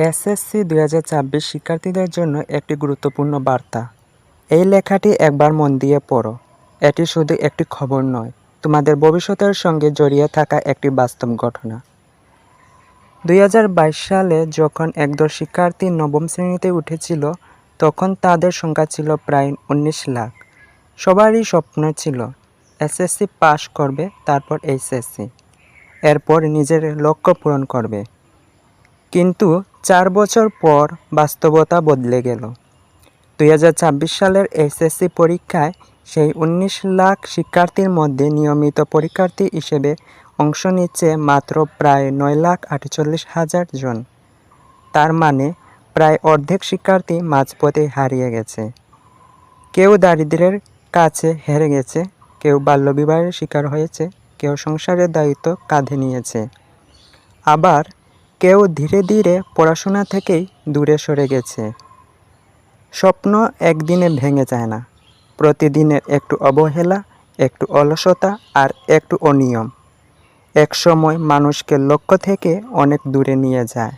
SSC ২০২৪ শিক্ষার্থীদের জন্য একটি গুরুত্বপূর্ণ বার্তা। এই লেখাটি একবার মন দিয়ে পড়ো। এটি শুধু একটি খবর নয়, তোমাদের ভবিষ্যতের সঙ্গে জড়িয়ে থাকা একটি বাস্তব ঘটনা। ২০২২ সালে যখন একদল শিক্ষার্থী নবম শ্রেণীতে উঠেছিল, তখন তাদের সংখ্যা ছিল প্রায় ১৯ লাখ। সবারই স্বপ্ন ছিল এসএসসি পাশ করবে, তারপর এইচএসসি, এরপর নিজের লক্ষ্য পূরণ করবে। কিন্তু ৪ বছর পর বাস্তবতা বদলে গেল। ২০২৪ সালের এইচএসসি পরীক্ষায় সেই ১৯ লাখ শিক্ষার্থীর মধ্যে নিয়মিত পরীক্ষার্থী হিসেবে অংশ নিচ্ছে মাত্র প্রায় ৯,৪৮,০০০ জন। তার মানে প্রায় অর্ধেক শিক্ষার্থী মাঝপথে হারিয়ে গেছে। কেউ দারিদ্র্যের কাছে হেরে গেছে, কেউ বাল্যবিবাহের শিকার হয়েছে, কেউ সংসারের দায়িত্ব কাঁধে নিয়েছে। আবার কেউ ধীরে ধীরে পড়াশোনা থেকেই দূরে সরে গেছে। স্বপ্ন একদিনে ভেঙে যায় না। প্রতিদিনের একটু অবহেলা, একটু অলসতা আর একটু অনিয়ম একসময় মানুষকে লক্ষ্য থেকে অনেক দূরে নিয়ে যায়।